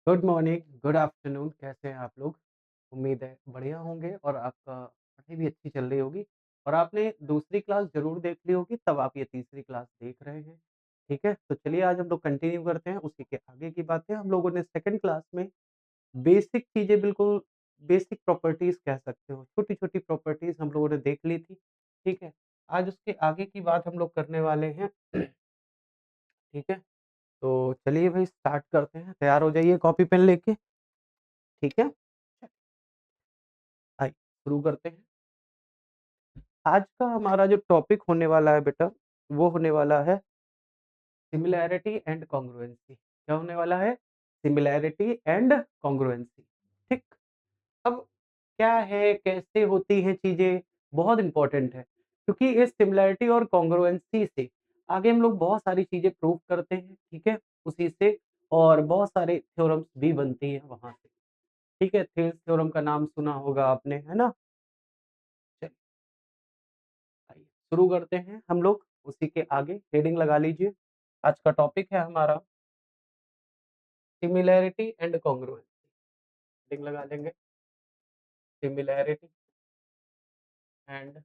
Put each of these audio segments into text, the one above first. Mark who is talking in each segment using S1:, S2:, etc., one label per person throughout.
S1: Good morning, good afternoon कैसे हैं आप लोग? उम्मीद है बढ़िया होंगे और आपका पढ़ाई भी अच्छी चल रही होगी और आपने दूसरी क्लास ज़रूर देख ली होगी तब आप ये तीसरी क्लास देख रहे हैं, ठीक है? तो चलिए आज हम लोग कंटिन्यू करते हैं उसी के आगे की बातें। हम लोगों ने सेकंड क्लास में बेसिक चीज़ें बिल्कुल बेसिक प्रॉपर्टीज़ कह सकते हो, छोटी-छोटी प्रॉपर्टीज़ हम लोगों ने देख ली थी, ठीक है? आज उसके आगे की बात हम लोग करने वाले हैं, ठीक है? तो चलिए भाई स्टार्ट करते हैं, तैयार हो जाइए कॉपी पेन लेके, ठीक है? आइए शुरू करते हैं। आज का हमारा जो टॉपिक होने वाला है बेटा, वो होने वाला है सिमिलैरिटी एंड कॉन्ग्रुएंसी। क्या होने वाला है? सिमिलैरिटी एंड कॉन्ग्रुएंसी, ठीक? अब क्या है, कैसे होती हैं चीज़ें, बहुत इम्पोर्टेंट है, क्योंकि इस सिमिलैरिटी और कॉन्ग्रुएंसी से आगे हम लोग बहुत सारी चीज़ें प्रूव करते हैं, ठीक है? उसी से और बहुत सारे थ्योरम्स भी बनती हैं वहाँ से, ठीक है? थेल्स थ्योरम का नाम सुना होगा आपने, है ना? चलिए आइए शुरू करते हैं हम लोग उसी के आगे हेडिंग लगा लीजिए। आज का टॉपिक है हमारा सिमिलैरिटी एंड कॉन्ग्रुएंसी। हेडिंग लगा लेंगे similarity and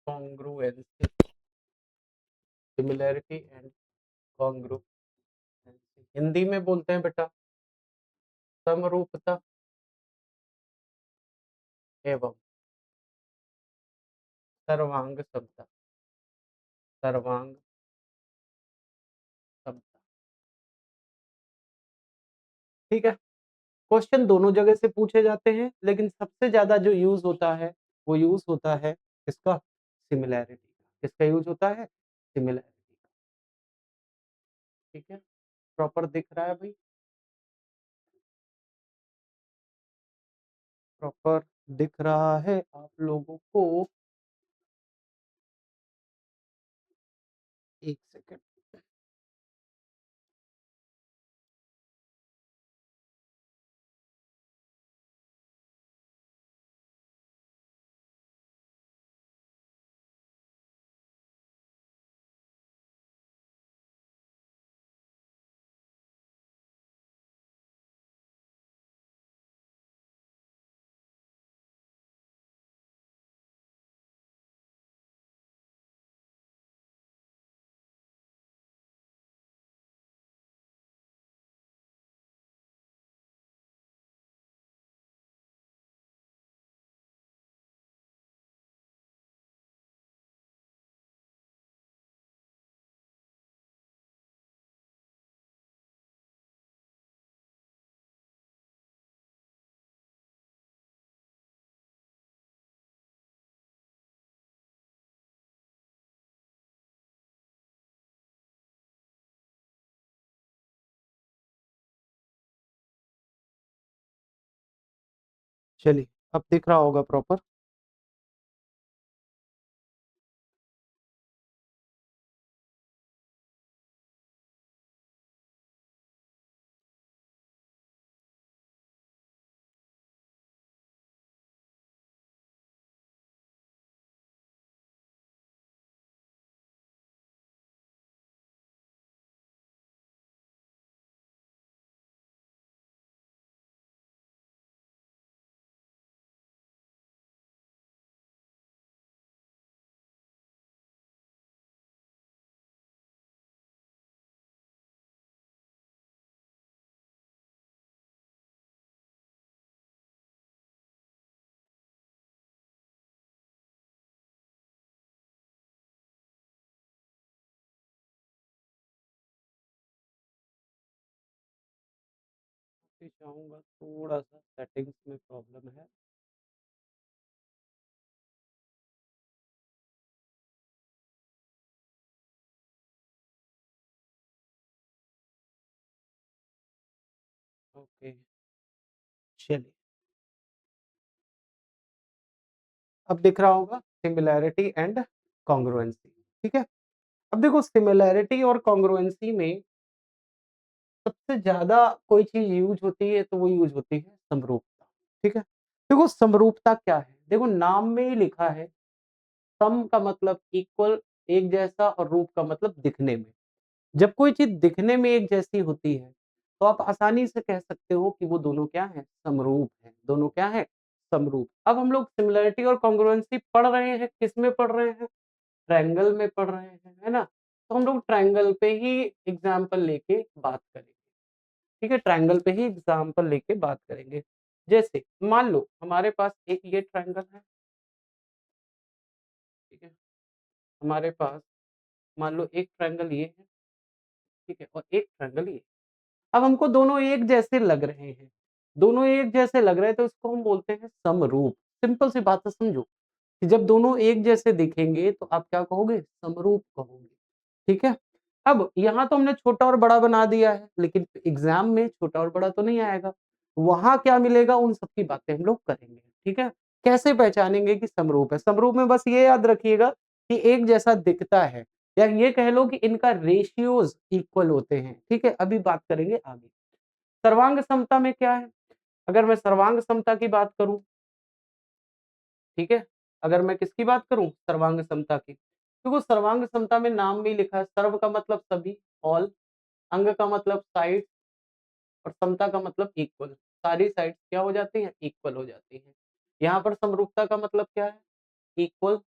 S1: congruency. Similarity and congruency Hindi में बोलते हैं बेटा समरूपता एवं सर्वांग समता। सर्वांग समता, ठीक है? क्वेश्चन दोनों जगह से पूछे जाते हैं, लेकिन सबसे ज़्यादा जो यूज़ होता है, वो यूज़ होता है किसका? सिमिलैरिटी का। किसका यूज़ होता है? सिमिलैरिटी का, ठीक है? प्रॉपर दिख रहा है भाई? प्रॉपर दिख रहा है आप लोगों को? 1 सेकंड। चलिए, अब दिख रहा होगा प्रॉपर? मैं चाहूँगा थोड़ा-सा सेटिंग्स में प्रॉब्लम है। ओके, चलिए, अब दिख रहा होगा सिमिलैरिटी एंड कॉन्ग्रुएंसी, ठीक है? अब देखो सिमिलैरिटी और कॉन्ग्रुएंसी में सबसे ज़्यादा कोई चीज़ यूज़ होती है, तो वो यूज़ होती है समरूपता, ठीक है? देखो समरूपता क्या है? देखो नाम में ही लिखा है, सम का मतलब इक्वल, एक जैसा और रूप का मतलब दिखने में। जब कोई चीज़ दिखने में एक जैसी होती है, तो आप आसानी से कह सकते हो कि वो दोनों क्या हैं? समरूप हैं। दोनों क्या हैं? समरूप। अब हम लोग सिमिलैरिटी और कॉन्ग्रुएंसी पढ़ रहे हैं, किसमें पढ़ रहे हैं? ट्रायंगल में पढ़ रहे हैं, है ना? तो हम लोग ट्रायंगल पे ही एग्ज़ाम्पल लेके बात करेंगे, ठीक है? ट्रायंगल पे ही एग्ज़ाम्पल लेके बात करेंगे। जैसे मान लो हमारे पास एक ये ट्रायंगल है, ठीक है? हमारे पास मान लो एक ट्रायंगल ये है, ठीक है? और एक ट्रायंगल ये। अब हमको दोनों एक जैसे लग रहे हैं। दोनों एक जैसे लग रहे हैं तो इसको हम बोलते हैं समरूप। सिंपल सी बात है समझो, कि जब दोनों एक जैसे दिखेंगे तो आप क्या कहोगे? समरूप कहोगे, ठीक है? अब यहाँ तो हमने छोटा और बड़ा बना दिया है, लेकिन एग्ज़ाम में छोटा और बड़ा तो नहीं आएगा। वहाँ क्या मिलेगा उन सब की बातें हम लोग करेंगे, ठीक है? कैसे पहचानेंगे कि समरूप है? समरूप में बस ये याद रखिएगा कि एक जैसा दिखता है या ये कह लो कि इनका रेशियोज़ इक्वल होते हैं, ठीक है? अभी बात करेंगे आगे। सर्वांग समता में क्या है? अगर मैं सर्वांग समता की बात करूँ, ठीक है? अगर मैं किसकी बात करूँ? सर्वांग समता की। देखो सर्वांग समता में नाम में ही लिखा है, सर्व का मतलब सभी, ऑल, अंग का मतलब साइड और समता का मतलब इक्वल। सारी साइड्स क्या हो जाती हैं? इक्वल हो जाती हैं। यहाँ पर समरूपता का मतलब क्या है? इक्वल,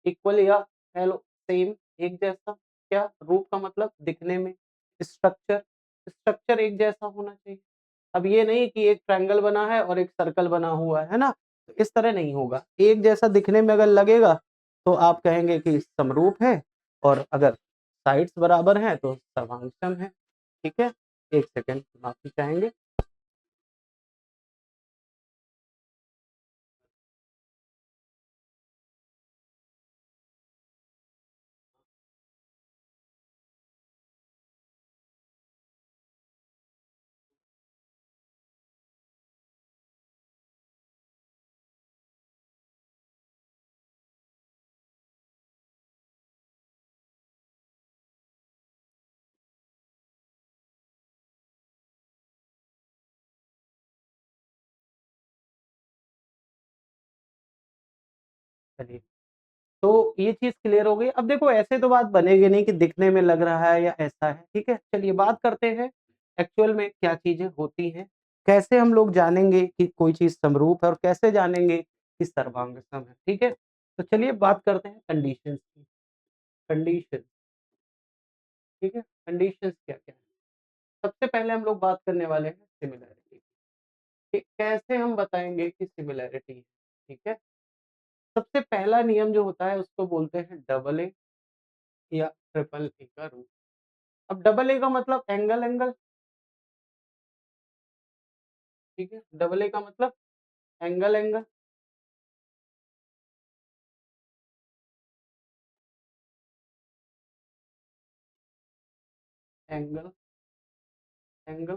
S1: इक्वल या हेलो सेम, एक जैसा। क्या? रूप का मतलब दिखने में। स्ट्रक्चर, स्ट्रक्चर एक जैसा होना चाहिए। अब ये नहीं कि एक ट्रायंगल बना है और एक सर्कल बना हुआ है ना? तो इस तरह नहीं होगा। एक जैसा दिखने में अगर लगेगा, तो आप कहेंगे कि समरूप है और अगर साइड्स बराबर हैं तो सर्वांगसम है। ठीक है? 1 सेकंड माफ़ी चाहेंगे। चलिए, तो ये चीज़ क्लियर हो गई। अब देखो ऐसे तो बात बनेगी नहीं कि दिखने में लग रहा है या ऐसा है, ठीक है? चलिए बात करते हैं एक्चुअल में क्या चीज़ें होती हैं। कैसे हम लोग जानेंगे कि कोई चीज़ समरूप है और कैसे जानेंगे कि सर्वांगसम है, ठीक है? तो चलिए बात करते हैं कंडीशंस की। कंडीशन, ठीक है? कंडीशंस क्या-क्या है? सबसे पहले हम लोग बात करने वाले हैं सिमिलैरिटी की, कि कैसे हम बताएँगे कि सिमिलैरिटी है, ठीक है? सबसे पहला नियम जो होता है उसको बोलते हैं डबल ए या ट्रिपल ए का रूल। अब डबल ए का मतलब एंगल एंगल, ठीक है? डबल ए का मतलब एंगल एंगल, एंगल एंगल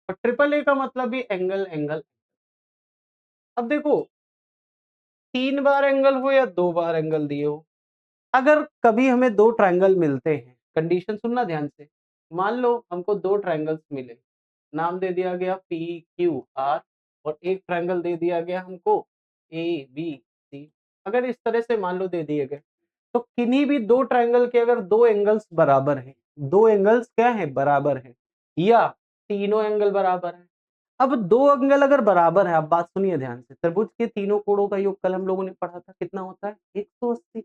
S1: और ट्रिपल ए का मतलब भी एंगल एंगल। अब देखो 3 बार एंगल हो या 2 बार एंगल दिए हो, अगर कभी हमें 2 ट्रायंगल मिलते हैं, कंडीशन सुनना ध्यान से। मान लो हमको 2 ट्रायंगल्स मिले, नाम दे दिया गया पी, क्यू, आर और एक ट्रायंगल दे दिया गया हमको ए, बी, सी। अगर इस तरह से मान लो दे दिए गए, तो किन्हीं भी 2 ट्रायंगल के अगर 2 एंगल्स बराबर हैं, 2 एंगल्स क्या हैं? बराबर हैं या तीनों एंगल बराबर हैं। अब 2 एंगल अगर बराबर है, आप बात सुनिए ध्यान से, त्रिभुज के तीनों कोणों का योग कल हम लोगों ने पढ़ा था, कितना होता है? 180।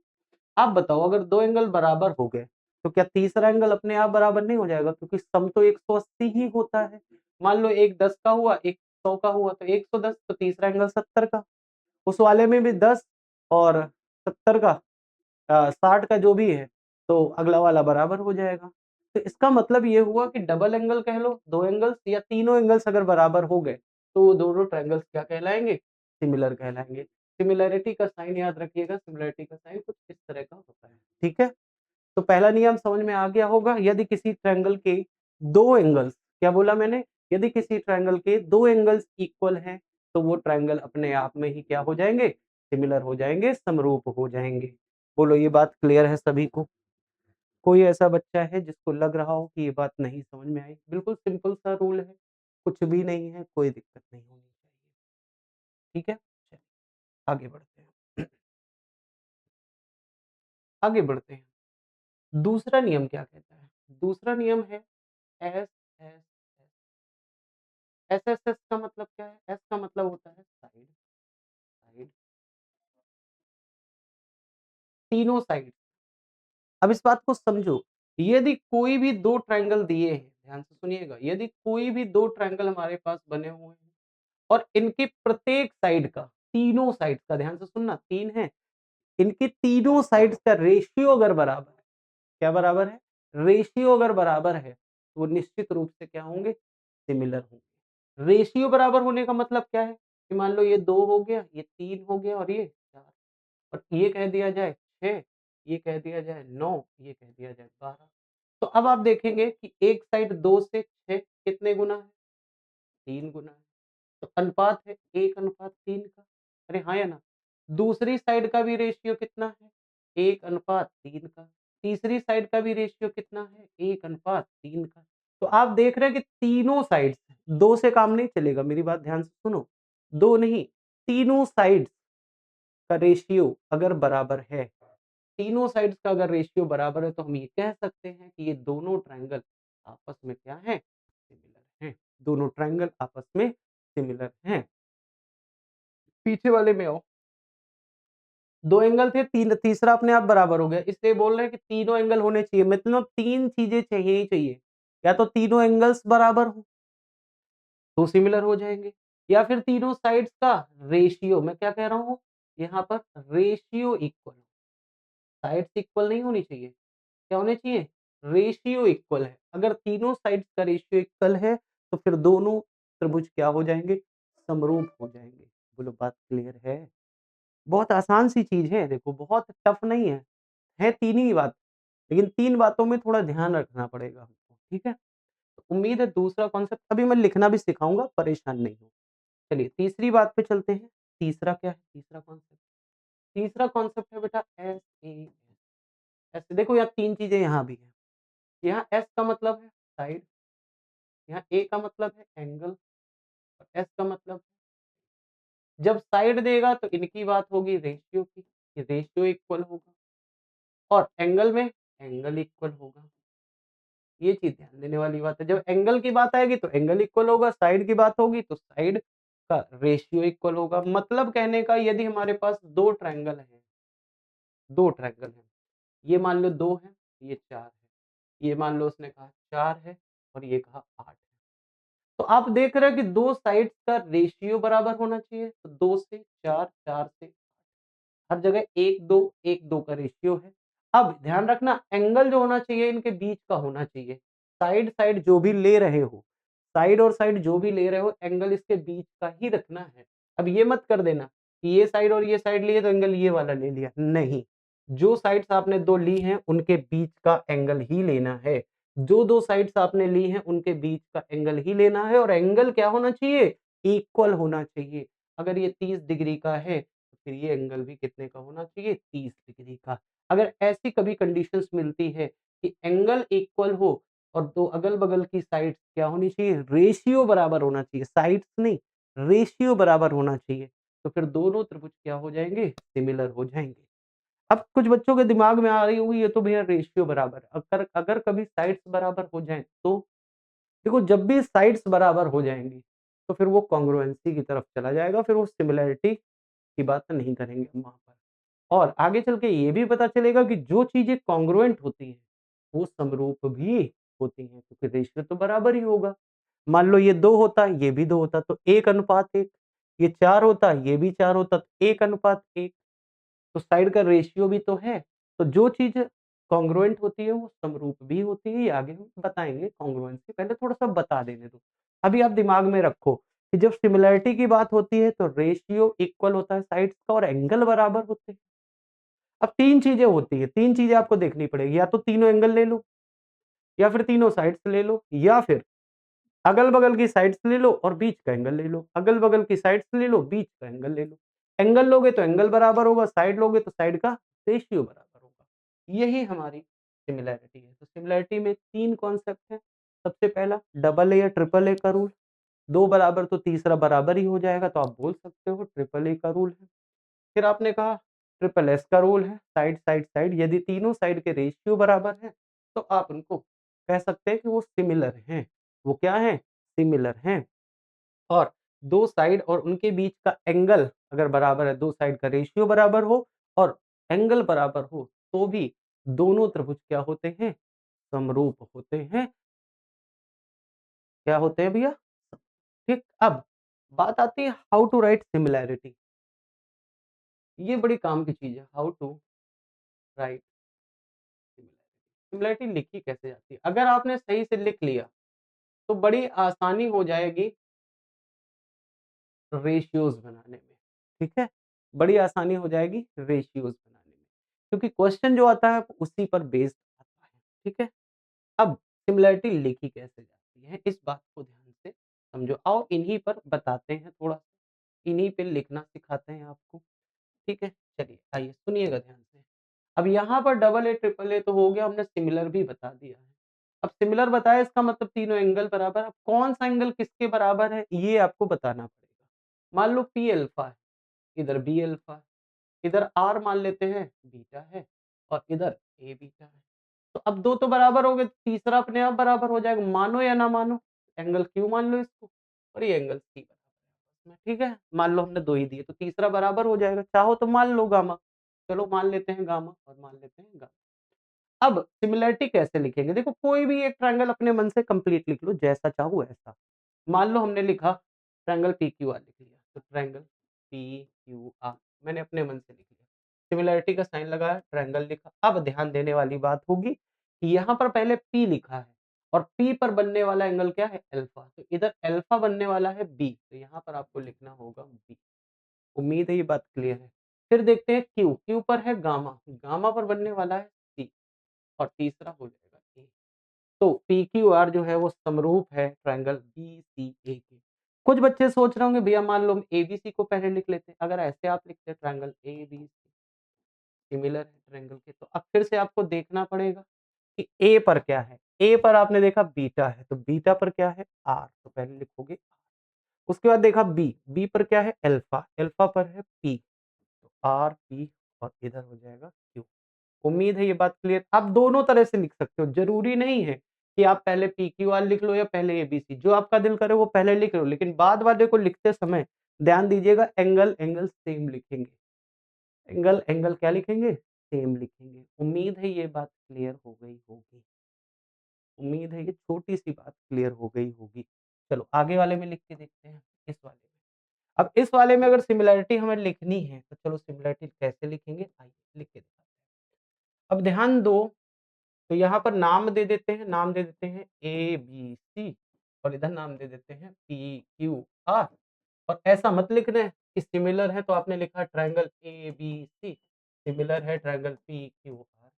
S1: आप बताओ अगर 2 एंगल बराबर हो गए, तो क्या तीसरा एंगल अपने आप बराबर नहीं हो जाएगा? क्योंकि सम तो 180 ही होता है। मान लो एक 10 का हुआ, एक 100 का हुआ, तो 110 तो तीसरा एंगल 70 का। उस वाले में भी 10 और 70 का 60 का जो भी है, तो अगला वाला बराबर हो जाएगा। तो इसका मतलब ये हुआ कि डबल एंगल कह लो, 2 एंगल्स या तीनों एंगल्स अगर बराबर हो गए, तो वो दोनों ट्रायंगल्स क्या कहलाएँगे? सिमिलर कहलाएँगे। सिमिलैरिटी का साइन याद रखिएगा, सिमिलैरिटी का साइन कुछ इस तरह का होता है। ठीक है? तो पहला नियम समझ में आ गया होगा, यदि किसी ट्रायंगल के 2 एंगल्स, क्या बोला मैंने? यदि किसी ट्रायंगल के 2 एंगल्स इक्वल हैं, तो वो ट्रायंगल अपने आप में ही क्या हो जाएँगे? सिमिलर हो जाएँगे, समरूप हो जाएँगे। बोलो ये बात क्लियर है सभी को? कोई ऐसा बच्चा है जिसको लग रहा हो कि ये बात नहीं समझ में आई? बिल्कुल सिंपल सा रूल है, कुछ भी नहीं है, कोई दिक्कत नहीं होनी चाहिए। ठीक है? चलिए आगे बढ़ते हैं। आगे बढ़ते हैं। दूसरा नियम क्या कहता है? दूसरा नियम है S S S S S S का मतलब क्या है? एस का मतलब होता है साइड, साइड, तीनों साइड। अब इस बात को समझो, यदि कोई भी 2 ट्रायंगल दिए हैं, ध्यान से सुनिएगा, यदि कोई भी 2 ट्रायंगल हमारे पास बने हुए हैं और इनके प्रत्येक साइड का, तीनों साइड का, ध्यान से सुनना 3 है, इनके तीनों साइड्स का रेशियो अगर बराबर है, क्या बराबर है? रेशियो अगर बराबर है, तो वो निश्चित रूप से क्या होंगे? सिमिलर होंगे। रेशियो बराबर होने का मतलब क्या है? कि मान लो ये 2 हो गया, ये 3 हो गया और ये 4, और ये कह दिया जाए 6, ये कह दिया जाए 9, ये कह दिया जाए 12। तो अब आप देखेंगे कि एक साइड 2 से 6 कितने गुना है? 3 गुना है। तो अनुपात है 1 अनुपात 3 का। अरे हाँ या ना? दूसरी साइड का भी रेशियो कितना है? 1 अनुपात 3 का। तीसरी साइड का भी रेशियो कितना है? 1 अनुपात 3 का। तो आप देख रहे हैं कि तीनों साइड्स 2 से काम नहीं चलेगा, मेरी बात ध्यान से सुनो। 2 नहीं, तीनों साइड्स का रेशियो अगर बराबर है, तीनों साइड्स का अगर रेशियो बराबर है, तो हम ये कह सकते हैं कि ये दोनों ट्रायंगल आपस में क्या हैं? सिमिलर हैं। दोनों ट्रायंगल आपस में सिमिलर हैं। पीछे वाले में आओ। 2 एंगल थे, तीन तीसरा अपने आप बराबर हो गया। इसलिए बोल रहे हैं कि तीनों एंगल होने चाहिए, मतलब 3 चीज़ें चाहिए ही चाहिए। या तो तीनों एंगल्स बराबर हों, तो सिमिलर हो जाएँगे, या फिर तीनों साइड्स का रेशियो, मैं क्या कह रहा हूँ? यहाँ पर रेशियो इक्वल हो। साइड्स इक्वल नहीं होनी चाहिए। क्या होने चाहिए? रेशियो इक्वल है। अगर तीनों साइड्स का रेशियो इक्वल है, तो फिर दोनों त्रिभुज क्या हो जाएँगे? समरूप हो जाएँगे। बोलो बात क्लियर है? बहुत आसान सी चीज़ है, देखो बहुत टफ नहीं है 3 ही बात, लेकिन 3 बातों में थोड़ा ध्यान रखना पड़ेगा हमको, ठीक है? तो उम्मीद है दूसरा कॉन्सेप्ट अभी मैं लिखना भी सिखाऊँगा, परेशान नहीं हो। चलिए तीसरी बात पे चलते हैं। तीसरा क्या है? तीसरा कॉन्सेप्ट, तीसरा कॉन्सेप्ट है बेटा एस-ए-एस। ऐसे देखो यहाँ 3 चीज़ें यहाँ भी हैं। यहाँ एस का मतलब है साइड, यहाँ ए का मतलब है एंगल और एस का मतलब, जब साइड देगा तो इनकी बात होगी रेशियो की, ये रेशियो इक्वल होगा, और एंगल में एंगल इक्वल होगा। ये चीज़ ध्यान देने वाली बात है। जब एंगल की बात आएगी तो एंगल इक्वल होगा, साइड की बात होगी तो साइड का रेशियो इक्वल होगा। मतलब कहने का, यदि हमारे पास 2 ट्रायंगल हैं, 2 ट्रायंगल हैं, ये मान लो 2 है, ये 4 है। ये मान लो उसने कहा 4 है और ये कहा 8 है। तो आप देख रहे हो कि 2 साइड्स का रेशियो बराबर होना चाहिए। तो 2 से 4, 4 से हर जगह 1-2, 1-2 का रेशियो है। अब ध्यान रखना, एंगल जो होना चाहिए इनके बीच का होना चाहिए। साइड साइड जो भी ले रहे हो, साइड और साइड जो भी ले रहे हो, एंगल इसके बीच का ही रखना है। अब ये मत कर देना कि ये साइड और ये साइड लिए तो एंगल ये वाला ले लिया, नहीं। जो साइड्स आपने 2 ली हैं उनके बीच का एंगल ही लेना है। जो 2 साइड्स आपने ली हैं उनके बीच का एंगल ही लेना है, और एंगल क्या होना चाहिए? इक्वल होना चाहिए। अगर ये 30 डिग्री का है, तो फिर ये एंगल भी कितने का होना चाहिए? 30 डिग्री का। अगर ऐसी कभी कंडीशंस मिलती है कि एंगल इक्वल हो और 2 अगल-बगल की साइड्स क्या होनी चाहिए? रेशियो बराबर होना चाहिए, साइड्स नहीं, रेशियो बराबर होना चाहिए। तो फिर दोनों त्रिभुज क्या हो जाएँगे? सिमिलर हो जाएँगे। अब कुछ बच्चों के दिमाग में आ रही होगी, ये तो भैया रेशियो बराबर है। अगर अगर कभी साइड्स बराबर हो जाएँ तो? देखो जब भी साइड्स बराबर हो जाएँगी, तो फिर वो कॉन्ग्रुएंसी की तरफ चला जाएगा, फिर वो सिमिलैरिटी की बात नहीं करेंगे हम वहाँ पर। और आगे चल के ये भी पता चलेगा कि जो चीज़ें कॉन्ग्रुएंट होती हैं, वो समरूप भी होती हैं, क्योंकि रेशियो तो बराबर ही होगा। मान लो ये 2 होता, ये भी 2 होता, तो 1 अनुपात 1, ये 4 होता, ये भी 4 होता, तो 1 अनुपात 1। तो साइड का रेशियो भी तो है। तो जो चीज़ कॉन्ग्रुएंट होती है वो समरूप भी होती है, ये आगे हम बताएँगे कॉन्ग्रुएंसी, पहले थोड़ा-सा बता देने दो। अभी आप दिमाग में रखो कि जब सिमिलैरिटी की बात होती है तो रेशियो इक्वल होता है साइड्स का और एंगल बराबर होते हैं। अब 3 चीज़ें होती हैं, 3 चीज़ें आपको देखनी पड़ेगी, या तो तीनों एंगल ले लो, या फिर तीनों साइड्स ले लो, या फिर अगल-बगल की साइड्स ले लो और बीच का एंगल ले लो, अगल-बगल की साइड्स ले लो, बीच का एंगल ले लो। एंगल लोगे तो एंगल बराबर होगा, साइड लोगे तो साइड का रेशियो बराबर होगा। यही हमारी सिमिलैरिटी है। तो सिमिलैरिटी में 3 कॉन्सेप्ट हैं। सबसे पहला डबल ए या ट्रिपल ए का रूल, 2 बराबर तो तीसरा बराबर ही हो जाएगा, तो आप बोल सकते हो ट्रिपल ए का रूल है। फिर आपने कहा ट्रिपल एस का रूल है, साइड, साइड, साइड, यदि तीनों साइड के रेशियो बराबर हैं, तो आप उनको कह सकते हैं कि वो सिमिलर हैं। वो क्या हैं? सिमिलर हैं। और 2 साइड और उनके बीच का एंगल अगर बराबर है, 2 साइड का रेशियो बराबर हो और एंगल बराबर हो, तो भी दोनों त्रिभुज क्या होते हैं? समरूप होते हैं। क्या होते हैं भैया? ठीक, अब बात आती है हाउ टू राइट सिमिलैरिटी। ये बड़ी काम की चीज़ है, how to write similarity. Similarity लिखी कैसे जाती है? अगर आपने सही से लिख लिया, तो बड़ी आसानी हो जाएगी रेशियोज़ बनाने में, ठीक है? बड़ी आसानी हो जाएगी रेशियोज़ बनाने में, क्योंकि क्वेश्चन जो आता है उसी पर बेस्ड आता है, ठीक है? अब सिमिलैरिटी लिखी कैसे जाती है, इस बात को ध्यान से समझो। आओ इन्हीं पर बताते हैं थोड़ा, इन्हीं पे लिखना सिखाते हैं आपको, ठीक है? चलिए आइए सुनिएगा ध्यान से। अब यहाँ पर डबल ए, ट्रिपल ए तो हो गया, हमने सिमिलर भी बता दिया है। अब सिमिलर बताया इसका मतलब तीनों एंगल बराबर। अब कौन-सा एंगल किसके बराबर है, ये आपको बताना पड़ेगा। मान लो पी अल्फा है, इधर बी अल्फा है, इधर आर मान लेते हैं बीटा है और इधर ए बीटा है। तो अब 2 तो बराबर हो गए, तीसरा अपने आप बराबर हो जाएगा, मानो या ना मानो। एंगल क्यू मान लो इसको और ये एंगल सी बराबर है आपस में, ठीक है? मान लो हमने 2 ही दिए तो तीसरा बराबर हो जाएगा, चाहो तो मान लो गामा। चलो मान लेते हैं गामा और मान लेते हैं गामा। अब सिमिलैरिटी कैसे लिखेंगे? देखो कोई भी एक ट्रायंगल अपने मन से कंप्लीट लिख लो, जैसा चाहो वैसा। मान लो हमने लिखा ट्रायंगल पीक्यूआर लिख लिया, तो ट्रायंगल पीक्यूआर मैंने अपने मन से लिख लिया। सिमिलैरिटी का साइन लगाया, ट्रायंगल लिखा। अब ध्यान देने वाली बात होगी कि यहाँ पर पहले P लिखा है और P पर बनने वाला एंगल क्या है? अल्फा। तो इधर अल्फा बनने वाला है B, तो यहाँ पर आपको लिखना होगा B। उम्मीद है ये बात क्लियर है। फिर देखते हैं Q, Q पर है गामा, गामा पर बनने वाला है C और तीसरा हो जाएगा A। तो PQR जो है वो समरूप है ट्रायंगल BCA के। कुछ बच्चे सोच रहे होंगे भैया मान लो हम ABC को पहले लिख लेते हैं। अगर ऐसे आप लिखते हैं ट्रायंगल ABC सिमिलर है ट्रायंगल के, तो अब फिर से आपको देखना पड़ेगा कि A पर क्या है। A पर आपने देखा बीटा है, तो बीटा पर क्या है? R, तो पहले लिखोगे। उसके बाद देखा B, B पर क्या है? अल्फा, अल्फा पर है P, तो R, P और इधर हो जाएगा Q। उम्मीद है ये बात क्लियर। आप दोनों तरह से लिख सकते हो, ज़रूरी नहीं है कि आप पहले PQR लिख लो या पहले ABC, जो आपका दिल करे वो पहले लिख लो, लेकिन बाद वाले को लिखते समय ध्यान दीजिएगा एंगल, एंगल सेम लिखेंगे। एंगल, एंगल क्या लिखेंगे? सेम लिखेंगे। उम्मीद है ये बात क्लियर हो गई होगी। उम्मीद है ये छोटी-सी बात क्लियर हो गई होगी। चलो आगे वाले में लिख के देखते हैं, इस वाले में। अब इस वाले में अगर सिमिलैरिटी हमें लिखनी है, तो चलो सिमिलैरिटी कैसे लिखेंगे? आइए लिख के दिखाते हैं। अब ध्यान दो, तो यहाँ पर नाम दे देते हैं, नाम दे देते हैं ए बी सी और इधर नाम दे देते हैं पी क्यू आर। और ऐसा मत लिखना है कि सिमिलर है तो आपने लिखा triangle A B C, similar है ट्रायंगल पी क्यू आर।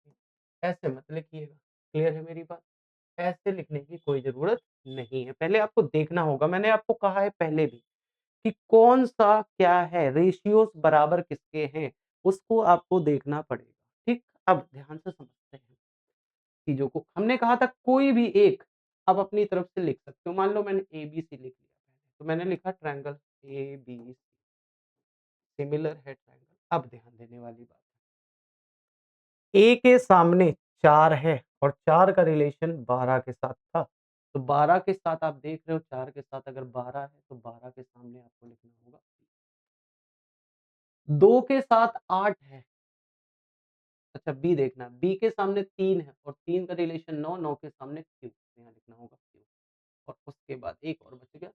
S1: ऐसे मत लिखिएगा। क्लियर है मेरी बात? ऐसे लिखने की कोई जरूरत नहीं है। पहले आपको देखना होगा, मैंने आपको कहा है पहले भी कि कौन सा क्या है, रेशियोज बराबर किसके हैं, उसको आपको देखना पड़ेगा। ठीक, अब ध्यान से समझते हैं चीज़ों को। हमने कहा था कोई भी एक आप अपनी तरफ से लिख सकते हो। मान लो मैंने एबीसी लिख लिया पहले, तो मैंने लिखा ट्रायंगल एबीसी सिमिलर है ट्रायंगल। अब ध्यान देने वाली बात है, ए के सामने 4 है और 4 का रिलेशन 12 के साथ था। तो 12 के साथ आप देख रहे हो, 4 के साथ अगर 12 है तो 12 के सामने आपको लिखना होगा। 2 के साथ 8 है, अच्छा बी देखना, बी के सामने 3 है और 3 का रिलेशन 9, 9 के सामने क्यू, यहाँ लिखना होगा क्यू। और उसके बाद एक और बच गया,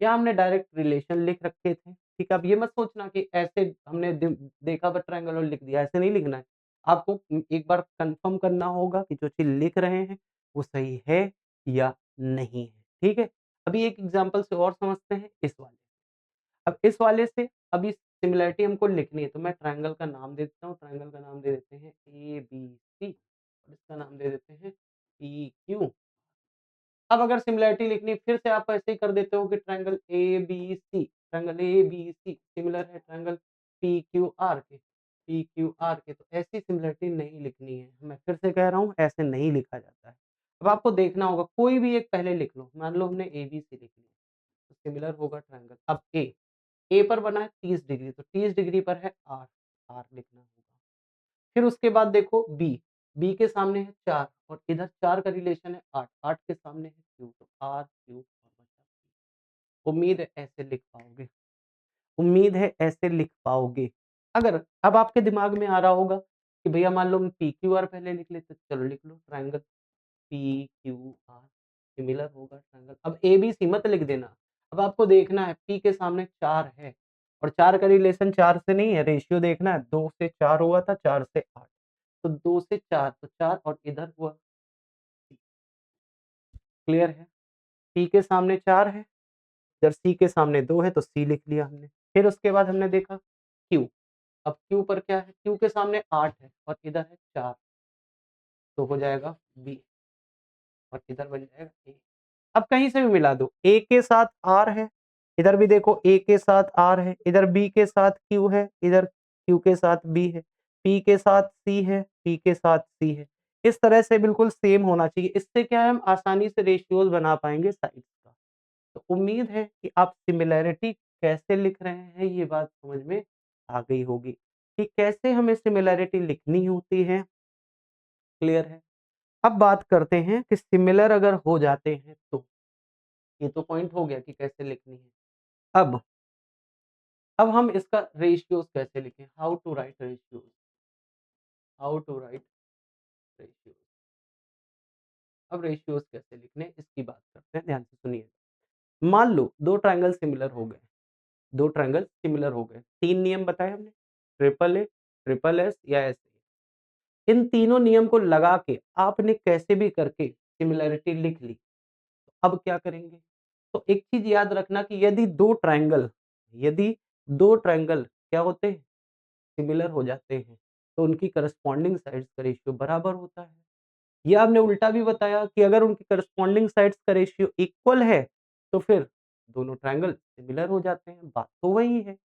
S1: यहाँ हमने डायरेक्ट रिलेशन लिख रखे थे। ठीक है, अब ये मत सोचना कि ऐसे हमने देखा बट ट्रायंगल और लिख दिया, ऐसे नहीं लिखना है। आपको एक बार कंफर्म करना होगा कि जो चीज़ लिख रहे हैं वो सही है या नहीं है। ठीक है, अभी एक एग्जांपल से और समझते हैं इस वाले। अब इस वाले से अभी सिमिलैरिटी हमको लिखनी है, तो मैं ट्रायंगल का नाम दे देता हूँ, ट्रायंगल का नाम दे देते हैं ए बी सी और इसका नाम दे देते हैं पी क्यू। अब अगर सिमिलैरिटी लिखनी फिर से आप ऐसे ही कर देते हो कि triangle ABC, triangle ABC similar है ट्रायंगल पीक्यूआर के, पीक्यूआर के। तो ऐसी सिमिलैरिटी नहीं लिखनी है। मैं फिर से कह रहा हूँ ऐसे नहीं लिखा जाता है। अब आपको देखना होगा कोई भी एक पहले लिख लो। मान लो हमने एबीसी लिख लिया, तो सिमिलर होगा ट्रायंगल। अब ए पर बना है 30 डिग्री, तो 30 डिग्री पर है आर, आर लिखना होगा। फिर उसके बाद देखो बी, बी के सामने है 4 और इधर 4 का रिलेशन है 8, 8 के सामने है क्यू, तो आर क्यू और बचा P। उम्मीद है ऐसे लिख पाओगे, उम्मीद है ऐसे लिख पाओगे। अगर अब आपके दिमाग में आ रहा होगा कि भैया मान लो हम पी क्यू आर पहले लिख लेते, चलो लिख लो triangle P Q R similar होगा ट्रायंगल। अब ए बी सी मत लिख देना, अब आपको देखना है पी के सामने 4 है और 4 का रिलेशन 4 से नहीं है, रेशियो देखना है, 2 से 4 हुआ था, 4 से 8, तो 2 से 4 तो 4 और इधर हुआ, क्लियर है? पी के सामने 4 है, इधर सी के सामने 2 है तो सी लिख लिया हमने। फिर उसके बाद हमने देखा क्यू, अब क्यू पर क्या है? क्यू के सामने 8 है और इधर है 4, तो हो जाएगा बी और इधर बन जाएगा ए। अब कहीं से भी मिला दो, ए के साथ आर है, इधर भी देखो ए के साथ आर है, इधर बी के साथ क्यू है, इधर क्यू के साथ बी है, पी के साथ सी है, पी के साथ सी है। इस तरह से बिल्कुल सेम होना चाहिए, इससे क्या है हम आसानी से रेशियोज़ बना पाएँगे साइड्स का। तो उम्मीद है कि आप सिमिलैरिटी कैसे लिख रहे हैं ये बात समझ में आ गई होगी, कि कैसे हमें सिमिलैरिटी लिखनी होती है, क्लियर है? अब बात करते हैं कि सिमिलर अगर हो जाते हैं तो, ये तो पॉइंट हो गया कि कैसे लिखनी है। अब अब हम इसका रेशियोज़ कैसे लिखें? How to write ratios, how to write ratios. अब रेशियोज़ कैसे लिखने इसकी बात करते हैं, ध्यान से सुनिए। मान लो 2 ट्रायंगल सिमिलर हो गए, 2 ट्रायंगल सिमिलर हो गए। 3 नियम बताए हमने, ट्रिपल ए, ट्रिपल एस या ऐसे। इन तीनों नियम को लगा के आपने कैसे भी करके सिमिलैरिटी लिख ली। अब क्या करेंगे? तो एक चीज़ याद रखना कि यदि 2 ट्रायंगल क्या होते हैं? सिमिलर हो जाते हैं, तो उनकी करस्पॉन्डिंग साइड्स का रेशियो बराबर होता है। ये आपने उल्टा भी बताया कि अगर उनकी करस्पॉन्डिंग साइड्स का रेशियो इक्वल है, तो फिर दोनों ट्रायंगल सिमिलर हो जाते हैं, बात तो वही है।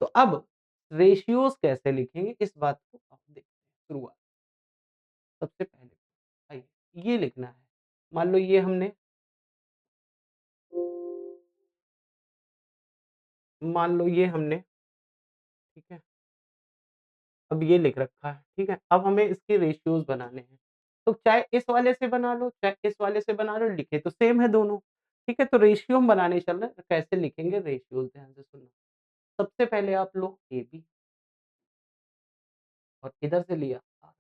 S1: तो अब रेशियोज़ कैसे लिखेंगे इस बात को आप देखते हैं शुरुआत। सबसे पहले आइए ये लिखना है। मान लो ये हमने मान लो ये हमने ठीक है, अब ये लिख रखा है, ठीक है? अब हमें इसके रेशियोज़ बनाने हैं। तो चाहे इस वाले से बना लो, चाहे इस वाले से बना लो, लिखे तो सेम है दोनों, ठीक है? तो रेशियो हम बनाने चल रहे हैं, तो कैसे लिखेंगे रेशियोज़ ध्यान से सुनना। सबसे पहले आप लो एबी और इधर से लिया आर,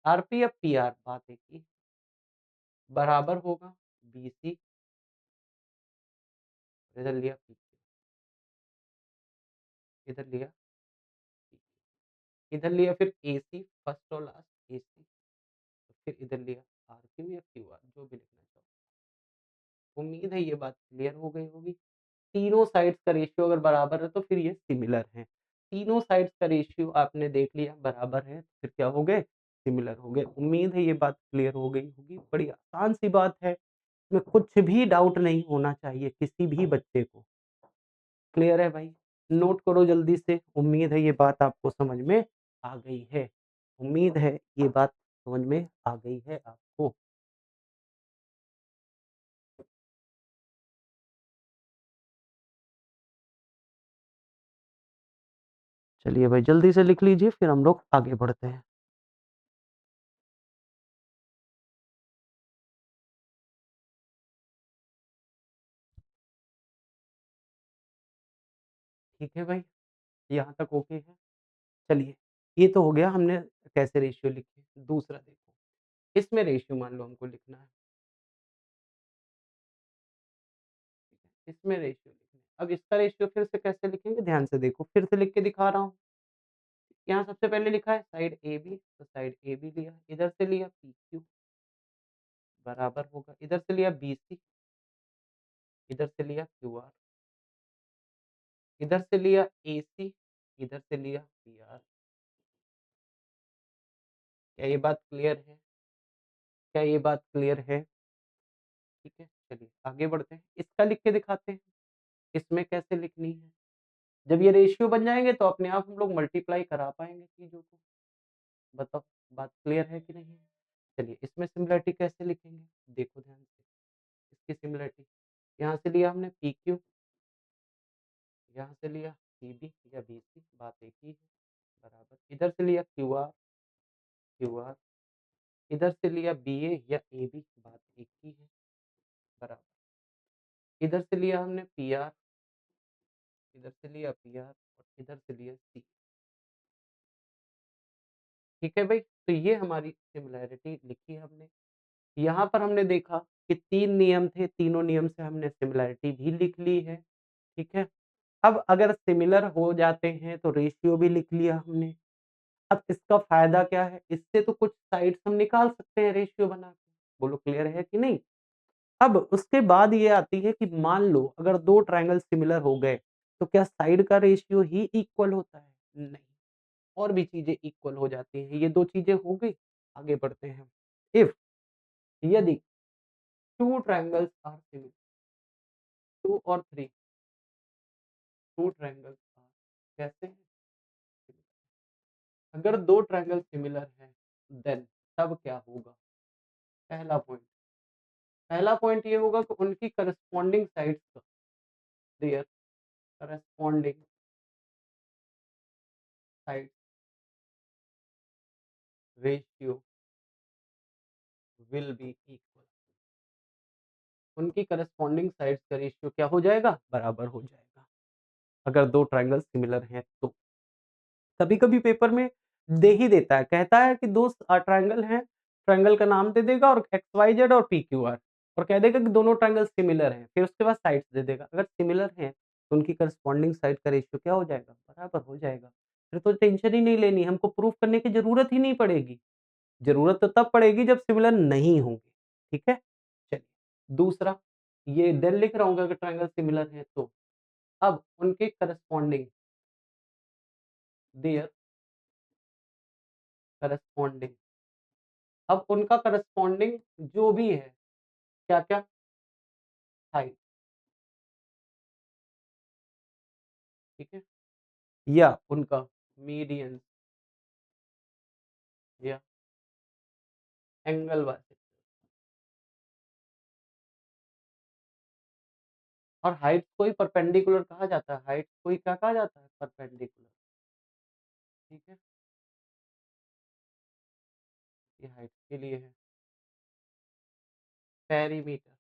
S1: आरपी या पीआर बात एक ही, बराबर होगा बीसी, इधर लिया पीक्यू, इधर लिया पीक्यू, इधर लिया फिर एसी फर्स्ट और लास्ट एसी, फिर इधर लिया आरक्यू या क्यूआर जो भी लिखना चाहो। उम्मीद है ये बात क्लियर हो गई होगी। तीनों साइड्स का रेशियो अगर बराबर है तो फिर ये सिमिलर हैं। तीनों साइड्स का रेशियो आपने देख लिया बराबर है, फिर क्या हो गए? सिमिलर हो गए। उम्मीद है ये बात क्लियर हो गई होगी। बड़ी आसान सी बात है, इसमें कुछ भी डाउट नहीं होना चाहिए किसी भी बच्चे को। क्लियर है भाई? नोट करो जल्दी से। उम्मीद है ये बात आपको समझ में आ गई है। उम्मीद है ये बात समझ में आ गई है आपको। चलिए भाई जल्दी से लिख लीजिए फिर हम लोग आगे बढ़ते हैं। ठीक है भाई, यहाँ तक ओके है? चलिए, ये तो हो गया हमने कैसे रेशियो लिखे। दूसरा देखो, इसमें रेशियो मान लो हमको लिखना है, ठीक है? इसमें रेशियो लिखना है। अब इसका रेशियो फिर से कैसे लिखेंगे ध्यान से देखो, फिर से लिख के दिखा रहा हूँ। यहाँ सबसे पहले लिखा है साइड AB, तो साइड AB लिया, इधर से लिया PQ बराबर होगा, इधर से लिया BC, इधर से लिया QR, इधर से लिया AC, इधर से लिया PR। क्या ये बात क्लियर है? क्या ये बात क्लियर है? ठीक है, चलिए आगे बढ़ते हैं। इसका लिख के दिखाते हैं, इसमें कैसे लिखनी है। जब ये रेशियो बन जाएँगे तो अपने आप हम लोग मल्टीप्लाई करा पाएँगे चीज़ों को। बताओ बात क्लियर है कि नहीं? चलिए इसमें सिमिलैरिटी कैसे लिखेंगे? देखो ध्यान से, इसकी सिमिलैरिटी यहाँ से लिया हमने PQ, यहाँ से लिया PB या BC बात एक ही है, बराबर। इधर से लिया QR, QR इधर से लिया BA या AB, बात एक ही है, बराबर। इधर से लिया हमने PR, इधर से लिया PR और इधर से लिया C। ठीक है भाई? तो ये हमारी सिमिलैरिटी लिखी हमने। यहाँ पर हमने देखा कि 3 नियम थे, तीनों नियम से हमने सिमिलैरिटी भी लिख ली है, ठीक है? अब अगर सिमिलर हो जाते हैं तो रेशियो भी लिख लिया हमने। अब इसका फ़ायदा क्या है? इससे तो कुछ साइड्स हम निकाल सकते हैं रेशियो बना के। बोलो क्लियर है कि नहीं? अब उसके बाद ये आती है कि मान लो अगर 2 ट्रायंगल सिमिलर हो गए, तो क्या साइड का रेशियो ही इक्वल होता है? नहीं, और भी चीज़ें इक्वल हो जाती हैं। ये 2 चीज़ें हो गई, आगे बढ़ते हैं। इफ यदि 2 ट्रायंगल्स आर सिमिलर, 2 और 3, 2 ट्रायंगल्स आर कैसे हैं? अगर 2 ट्रायंगल सिमिलर हैं, देन तब क्या होगा? पहला पॉइंट, पहला पॉइंट ये होगा कि उनकी करस्पॉन्डिंग साइड्स का, their corresponding sides ratio will be equal. उनकी करस्पॉन्डिंग साइड्स का रेशियो क्या हो जाएगा? बराबर हो जाएगा। अगर 2 ट्रायंगल सिमिलर हैं तो। कभी-कभी पेपर में दे ही देता है, कहता है कि 2 ट्रायंगल हैं, ट्रायंगल का नाम दे देगा और XYZ और PQR और कह देगा कि दोनों ट्रायंगल सिमिलर हैं, फिर उसके बाद साइड्स दे देगा। अगर सिमिलर हैं, तो उनकी करस्पॉन्डिंग साइड का रेशियो क्या हो जाएगा? बराबर हो जाएगा। फिर तो टेंशन ही नहीं लेनी, हमको प्रूफ करने की ज़रूरत ही नहीं पड़ेगी। ज़रूरत तो तब पड़ेगी जब सिमिलर नहीं होंगे, ठीक है? चलिए, दूसरा, ये देन लिख रहा हूँ अगर ट्रायंगल सिमिलर हैं तो। अब उनके करस्पॉन्डिंग, देयर करस्पॉन्डिंग, अब उनका करस्पॉन्डिंग जो भी है, क्या-क्या? हाइट, ठीक है? या उनका मीडियन या एंगल बाइसेक्टर। और हाइट को ही परपेंडिकुलर कहा जाता है, हाइट को ही क्या कहा जाता है? परपेंडिकुलर, ठीक है? ये हाइट के लिए है। पेरीमीटर,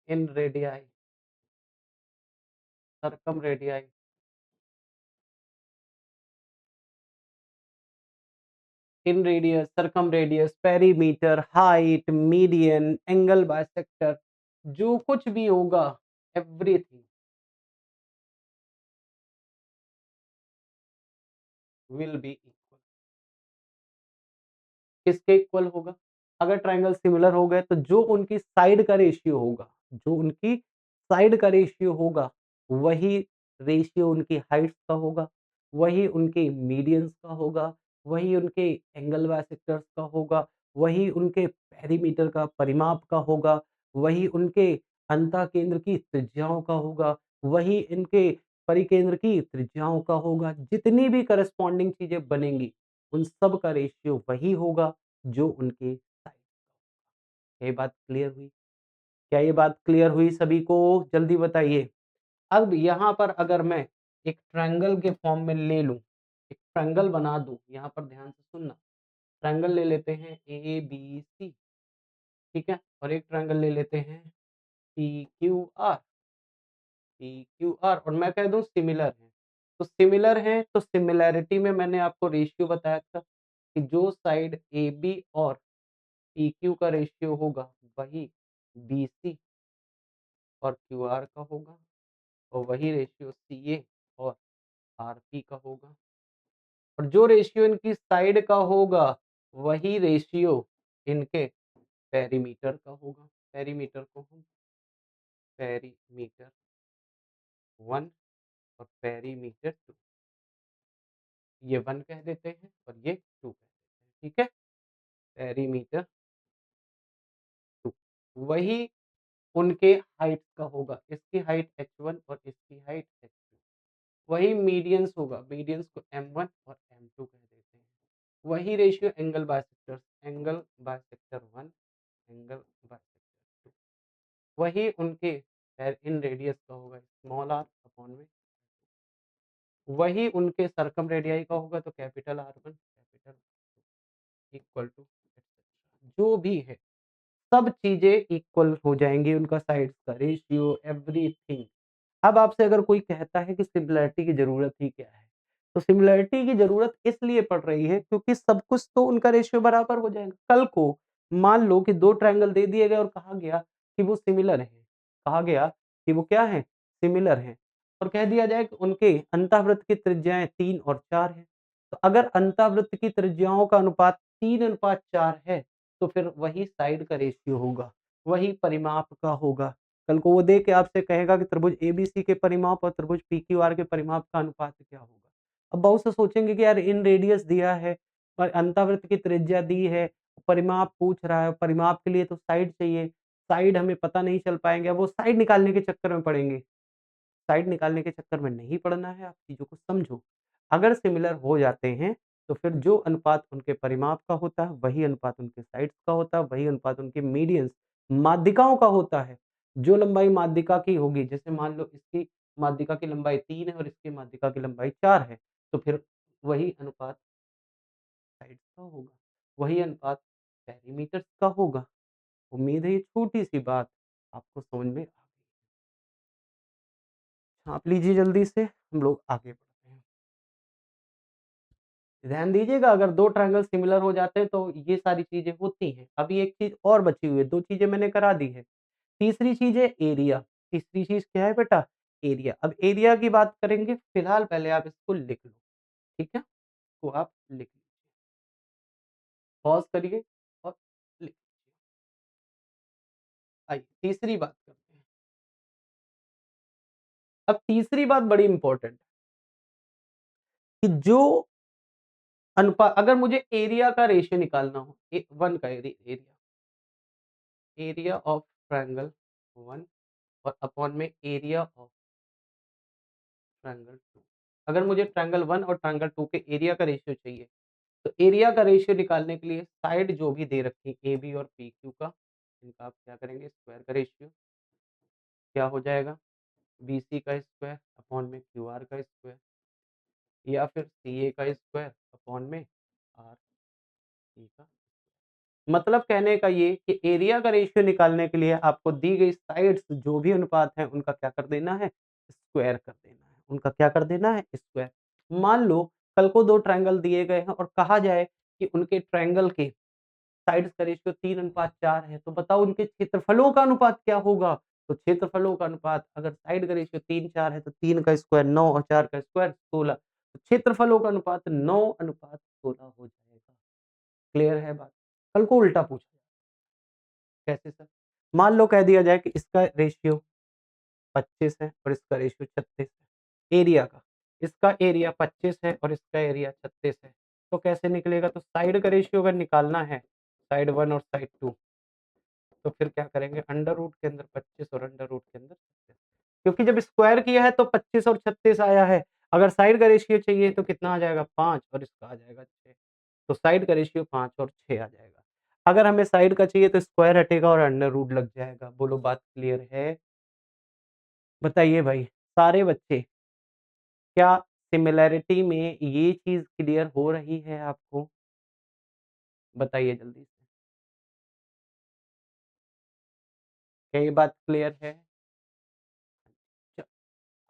S1: इन रेडियाई, सर्कम रेडियाई, इन radius, circum radius, perimeter, height, median, angle bisector, जो कुछ भी होगा, एवरीथिंग विल बी इक्वल। किसके इक्वल होगा? अगर ट्रायंगल सिमिलर हो गए तो जो उनकी साइड का रेशियो होगा, जो उनकी साइड का रेशियो होगा, वही रेशियो उनकी हाइट्स का होगा, वही उनके मीडियंस का होगा, वही उनके एंगल बाइसेक्टर्स का होगा, वही उनके पेरीमीटर का परिमाप का होगा, वही उनके अंतःकेंद्र की त्रिज्याओं का होगा, वही इनके परिकेंद्र की त्रिज्याओं का होगा। जितनी भी करस्पॉन्डिंग चीज़ें बनेंगी, उन सब का रेशियो वही होगा जो उनके साइड। क्या ये बात क्लियर हुई? क्या ये बात क्लियर हुई सभी को? जल्दी बताइए। अब यहाँ पर अगर मैं एक ट्रायंगल के फॉर्म में ले लूँ, एक ट्रायंगल बना दूँ, यहाँ पर ध्यान से सुनना। ट्रायंगल ले लेते हैं ABC, ठीक है? और एक ट्रायंगल ले लेते हैं PQR, PQR और मैं कह दूँ सिमिलर हैं। तो सिमिलर हैं तो सिमिलैरिटी में मैंने आपको रेशियो बताया था कि जो साइड AB और PQ का रेशियो होगा वही BC और QR का होगा और वही रेशियो CA और RP का होगा और जो रेशियो इनकी साइड का होगा वही रेशियो इनके पेरीमीटर का होगा। पेरीमीटर को हम पेरीमीटर 1 और पेरीमीटर 2, ये 1 कह देते हैं और ये 2 कह देते हैं, ठीक है? पेरीमीटर 2 वही उनके हाइट का होगा। इसकी हाइट h1 और इसकी हाइट h2। वही मीडियंस होगा, मीडियंस को M1 और M2 कह देते हैं। वही ratio angle bisector 1, angle bisector 2। वही उनके इन रेडियस का होगा स्मॉल r अपॉन में। वही उनके सर्कमरेडियाई का होगा, तो capital R1 capital equal to जो भी है, सब चीज़ें इक्वल हो जाएँगी, उनका साइड्स का रेशियो एवरीथिंग। अब आपसे अगर कोई कहता है कि सिमिलैरिटी की ज़रूरत ही क्या है? तो सिमिलैरिटी की ज़रूरत इसलिए पड़ रही है क्योंकि सब कुछ तो उनका रेशियो बराबर हो जाएगा। कल को मान लो कि 2 ट्रायंगल दे दिए गए और कहा गया कि वो सिमिलर हैं। कहा गया कि वो क्या हैं? सिमिलर हैं और कह दिया जाए कि उनके अंतःवृत्त की त्रिज्याएँ 3 और 4 हैं। तो अगर अंतःवृत्त की त्रिज्याओं का अनुपात 3:4 है, तो फिर वही साइड का रेशियो होगा, वही परिमाप का होगा। कल को वो दे के आपसे कहेगा कि त्रिभुज एबीसी के परिमाप और त्रिभुज पीक्यूआर के परिमाप का अनुपात क्या होगा? अब बहुत से सोचेंगे कि यार इन रेडियस दिया है और अंतःवृत्त की त्रिज्या दी है, परिमाप पूछ रहा है, परिमाप के लिए तो साइड चाहिए, साइड हमें पता नहीं चल पाएँगे, अब वो साइड निकालने के चक्कर में पड़ेंगे। साइड निकालने के चक्कर में नहीं पड़ना है, आप चीज़ों को समझो। अगर सिमिलर हो जाते हैं, तो फिर जो अनुपात उनके परिमाप का होता है, वही अनुपात उनके साइड्स का होता है, वही अनुपात उनके मीडियंस माध्यिकाओं का होता है। जो लंबाई माध्यिका की होगी, जैसे मान लो इसकी माध्यिका की लंबाई 3 है और इसकी माध्यिका की लंबाई 4 है, तो फिर वही अनुपात साइड्स का होगा, वही अनुपात पेरीमीटर्स का होगा। उम्मीद है ये छोटी-सी बात आपको समझ में आ गई। छाप लीजिए जल्दी से, हम लोग आगे बढ़ते हैं। ध्यान दीजिएगा अगर 2 ट्रायंगल सिमिलर हो जाते हैं तो ये सारी चीज़ें होती हैं। अभी एक चीज़ और बची हुई है, 2 चीज़ें मैंने करा दी है। तीसरी चीज़ है एरिया, तीसरी चीज़ क्या है बेटा? एरिया। अब एरिया की बात करेंगे, फिलहाल पहले आप इसको लिख लो, ठीक है? तो आप लिख लीजिए, पॉज़ करिए और लिख आइए तीसरी बात करते हैं। अब तीसरी बात बड़ी इम्पोर्टेंट है कि जो अगर मुझे एरिया का रेशियो निकालना हो, 1 का एरिया एरिया ऑफ ट्रायंगल 1 और अपॉन में एरिया ऑफ ट्रायंगल 2। अगर मुझे ट्रायंगल 1 और ट्रायंगल 2 के एरिया का रेशियो चाहिए, तो एरिया का रेशियो निकालने के लिए साइड जो भी दे रखी है एबी और पीक्यू का, इनका आप क्या करेंगे स्क्वायर का रेशियो क्या हो जाएगा? बीसी का स्क्वायर अपॉन में क्यूआर का स्क्वायर या फिर सीए का स्क्वायर अपॉन में आर सी का। मतलब कहने का ये कि एरिया का रेशियो निकालने के लिए आपको दी गई साइड्स जो भी अनुपात है उनका क्या कर देना है? स्क्वायर कर देना है। उनका क्या कर देना है? स्क्वायर। मान लो कल को 2 ट्रायंगल दिए गए हैं और कहा जाए कि उनके ट्रायंगल के साइड्स का रेशियो 3:4 है, तो बताओ उनके क्षेत्रफलों का अनुपात क्या होगा? तो क्षेत्रफलों का अनुपात अगर साइड का रेशियो 3-4 है तो 3 का स्क्वायर 9 और 4 का स्क्वायर 16। तो क्षेत्रफलों का अनुपात 9:16 हो जाएगा। क्लियर है बात? कल को उल्टा पूछा जाए, कैसे सर? मान लो कह दिया जाए कि इसका रेशियो 25 है और इसका रेशियो 36 है, एरिया का। इसका एरिया 25 है और इसका एरिया 36 है। तो कैसे निकलेगा? तो साइड का रेशियो अगर निकालना है, साइड 1 और साइड 2 तो फिर क्या करेंगे अंडर रूट के अंदर 25 और अंडर रूट के अंदर 36 क्योंकि जब स्क्वायर किया है तो 25 और 36 आया है। अगर साइड का रेशियो चाहिए तो कितना आ जाएगा 5 और इसका आ जाएगा 6। तो साइड का रेशियो 5 और 6 आ जाएगा। अगर हमें साइड का चाहिए तो स्क्वायर हटेगा और अंडर रूट लग जाएगा। बोलो बात क्लियर है? बताइए भाई सारे बच्चे क्या सिमिलैरिटी में ये चीज़ क्लियर हो रही है आपको? बताइए जल्दी से। क्या ये बात क्लियर है? च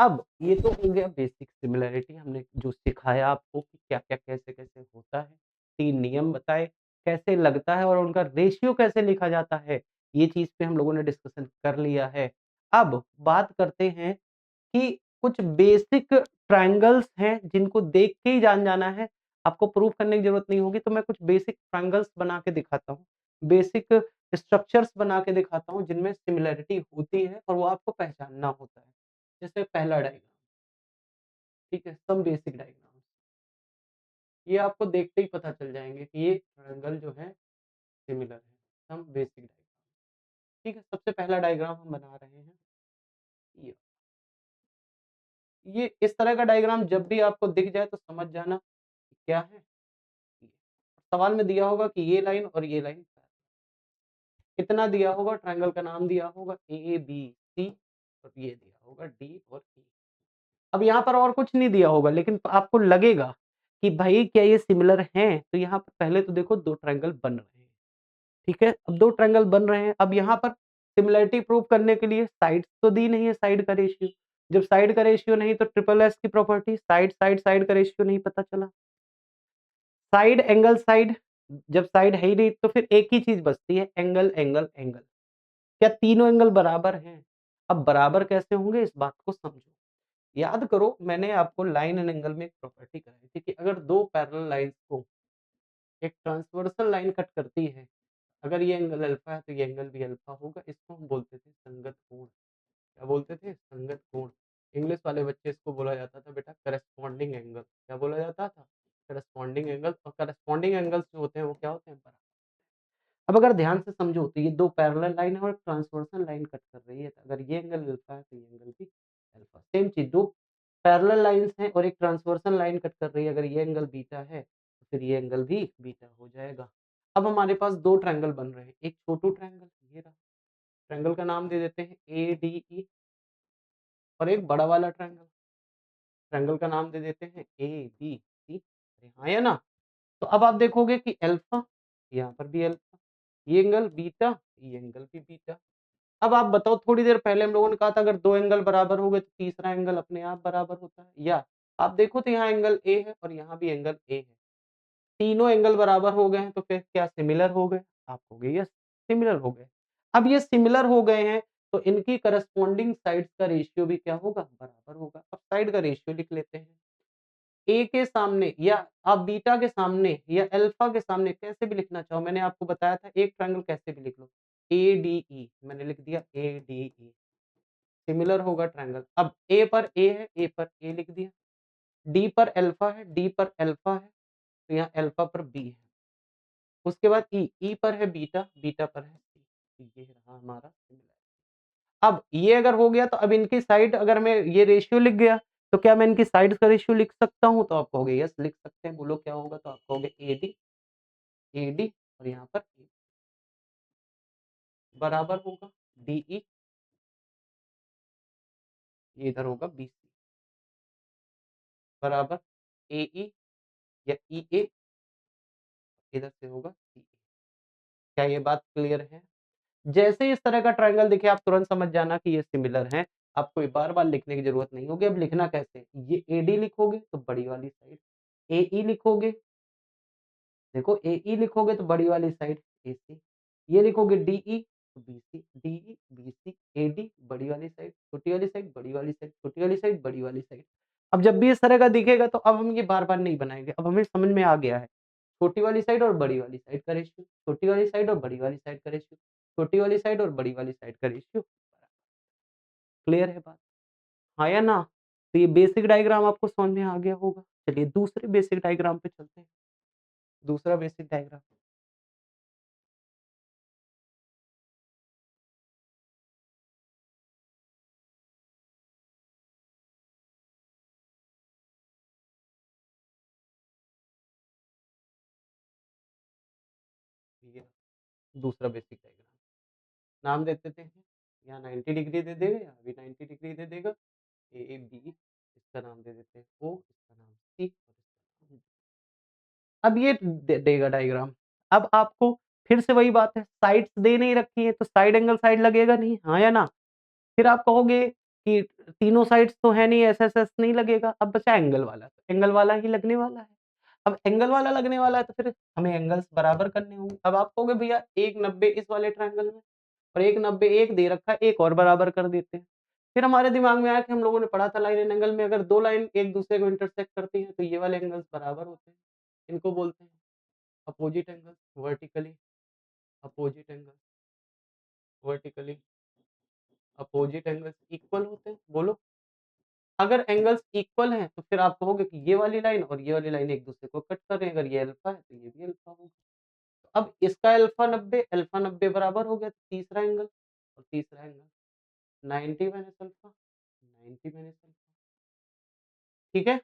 S1: अब ये तो हो गया बेसिक सिमिलैरिटी हमने जो सिखाया आपको कि क्या-क्या, कैसे-कैसे होता है। 3 नियम बताए, कैसे लगता है और उनका रेशियो कैसे लिखा जाता है, ये चीज़ पे हम लोगों ने डिस्कशन कर लिया है। अब बात करते हैं कि कुछ बेसिक ट्रायंगल्स हैं जिनको देख के ही जान जाना है, आपको प्रूव करने की ज़रूरत नहीं होगी, तो मैं कुछ बेसिक ट्रायंगल्स बना के दिखाता हूँ। बेसिक स्ट्रक्चर्स बना के दिखाता हूँ जिनमें सिमिलैरिटी होती है और वो आपको पहचानना होता है। जैसे पहला डायग्राम, ठीक है? Some basic diagram. ये आपको देखते ही पता चल जाएँगे कि ये ट्रायंगल जो है सिमिलर है। सम बेसिक डायग्राम, ठीक है? सबसे पहला डायग्राम हम बना रहे हैं ये। ये इस तरह का डायग्राम जब भी आपको दिख जाए तो समझ जाना कि क्या है ये। सवाल में दिया होगा कि ये लाइन और ये लाइन कितना दिया होगा, ट्रायंगल का नाम दिया होगा ए, बी, सी और ये दिया होगा डी और ई। अब यहाँ पर और कुछ नहीं दिया होगा, लेकिन आपको लगेगा कि भाई क्या ये सिमिलर हैं? तो यहाँ पर पहले तो देखो 2 ट्रायंगल बन रहे हैं, ठीक है? अब 2 ट्रायंगल बन रहे हैं, अब यहाँ पर सिमिलैरिटी प्रूव करने के लिए साइड्स तो दी नहीं है, साइड का रेशियो। जब साइड का रेशियो नहीं तो ट्रिपल एस की प्रॉपर्टी साइड, साइड, साइड का रेशियो नहीं पता चला। साइड, एंगल, साइड, जब साइड है ही नहीं तो फिर एक ही चीज़ बचती है एंगल, एंगल, एंगल। क्या तीनों एंगल बराबर हैं? अब बराबर कैसे होंगे इस बात को समझो। याद करो मैंने आपको लाइन एंड एंगल में एक प्रॉपर्टी कराई थी कि अगर 2 पैरेलल लाइन्स को एक ट्रांसवर्सल लाइन कट करती है, अगर ये एंगल अल्फा है तो ये एंगल भी अल्फा होगा। इसको हम बोलते थे संगत कोण। क्या बोलते थे? संगत कोण। इंग्लिश वाले बच्चे इसको बोला जाता था बेटा करेस्पॉन्डिंग एंगल। क्या बोला जाता था? Corresponding angle. और करेस्पॉन्डिंग एंगल्स जो होते हैं वो क्या होते हैं? बराबर। अब अगर ध्यान से समझो तो ये 2 पैरेलल लाइन है और ट्रांसवर्सल लाइन कट कर रही है। तो अगर ये एंगल अल्फा है तो ये एंगल भी अल्फा। सेम चीज़ 2 पैरेलल लाइन्स हैं और एक ट्रांसवर्सल लाइन कट कर रही है। अगर ये एंगल बीटा है तो फिर ये एंगल भी बीटा हो जाएगा। अब हमारे पास 2 ट्रायंगल बन रहे हैं। एक छोटू ट्रायंगल ये रहा। ट्रायंगल का नाम दे देते हैं एडीई और एक बड़ा वाला ट्रायंगल। ट्रायंगल का नाम दे देते हैं एबीसी। अरे हाँ या ना? तो अब आप देखोगे कि अल्फा, यहाँ पर भी अल्फा, ये एंगल बीटा, ये एंगल भी बीटा। अब आप बताओ थोड़ी देर पहले हम लोगों ने कहा था अगर 2 एंगल बराबर हो गए तो तीसरा एंगल अपने आप बराबर होता है। या आप देखो तो यहाँ एंगल ए है और यहाँ भी एंगल ए है। तीनों एंगल बराबर हो गए हैं तो फिर क्या सिमिलर हो गए? आप कहोगे यस सिमिलर हो गए। अब ये सिमिलर हो गए हैं तो इनकी करस्पॉन्डिंग साइड्स का रेशियो भी क्या होगा? बराबर होगा। अब साइड का रेशियो लिख लेते हैं। ए के सामने या आप बीटा के सामने या अल्फा के सामने कैसे भी लिखना चाहो, मैंने आपको बताया था एक ट्रायंगल कैसे भी लिख लो। एडीई मैंने लिख दिया एडीई। सिमिलर होगा ट्रायंगल। अब ए पर ए है, ए पर ए लिख दिया। डी पर अल्फा है, डी पर अल्फा है, तो यहाँ अल्फा पर बी है। उसके बाद ई, ई पर है बीटा, बीटा पर है सी। तो ये रहा हमारा सिमिलर। अब ये अगर हो गया तो अब इनकी साइड अगर मैं ये रेशियो लिख गया तो क्या मैं इनकी साइड का रेशियो लिख सकता हूँ? तो आप कहोगे यस लिख सकते हैं। बोलो क्या होगा? तो आप कहोगे एडी, एडी और यहाँ पर ए बराबर होगा डीई, ये इधर होगा बीसी बराबर एई या ईए, इधर से होगा सीए। क्या ये बात क्लियर है? जैसे ही इस तरह का ट्रायंगल दिखे आप तुरंत समझ जाना कि ये सिमिलर हैं। आपको बार-बार लिखने की ज़रूरत नहीं होगी। अब लिखना कैसे? ये एडी लिखोगे तो बड़ी वाली साइड, एई लिखोगे, देखो एई लिखोगे तो बड़ी वाली साइड एसी, ये लिखोगे डीई तो बीसी, डीई, बीसी, एडी बड़ी वाली साइड, छोटी वाली साइड, बड़ी वाली साइड, छोटी वाली साइड, बड़ी वाली साइड। अब जब भी इस तरह का दिखेगा तो अब हम ये बार-बार नहीं बनाएँगे। अब हमें समझ में आ गया है। छोटी वाली साइड और बड़ी वाली साइड का रेशियो, छोटी वाली साइड और बड़ी वाली साइड का रेशियो, छोटी वाली साइड और बड़ी वाली साइड का रेशियो। क्लियर है बात? हाँ या ना? तो ये बेसिक डायग्राम आपको समझ में आ गया होगा। चलिए दूसरे बेसिक डायग्राम पे चलते हैं। दूसरा बेसिक डायग्राम ये दूसरा बेसिक डायग्राम। नाम दे देते हैं। यहाँ 90 डिग्री दे देगा, यहाँ भी 90 डिग्री दे देगा। ए, बी इसका नाम दे देते हैं ओ, इसका नाम सी और इसका नाम D। अब ये देगा डायग्राम। अब आपको फिर से वही बात है, साइड्स दे नहीं रखी है तो साइड एंगल साइड लगेगा नहीं, हाँ या ना? फिर आप कहोगे कि तीनों साइड्स तो है नहीं, एस नहीं लगेगा, अब बचा एंगल वाला, तो एंगल वाला ही लगने वाला है। अब एंगल वाला लगने वाला है तो फिर हमें एंगल्स बराबर करने होंगे। अब आप कहोगे भैया 190 इस वाले ट्रायंगल में और 190 एक दे रखा है, एक और बराबर कर देते हैं। फिर हमारे दिमाग में आया कि हम लोगों ने पढ़ा था लाइन एंड एंगल में अगर 2 लाइन एक दूसरे को इंटरसेक्ट करती हैं तो ये वाले एंगल्स बराबर होते हैं। इनको बोलते हैं opposite angle, vertically opposite angle, vertically opposite angles equal होते हैं। बोलो अगर एंगल्स इक्वल हैं तो फिर आप कहोगे कि ये वाली लाइन और ये वाली लाइन एक दूसरे को कट कर रहे हैं। अगर ये अल्फा है तो ये भी अल्फा होगा। तो अब इसका अल्फा 90 बराबर हो गया तो तीसरा एंगल और तीसरा angle 90 minus alpha 90 minus alpha. ठीक है?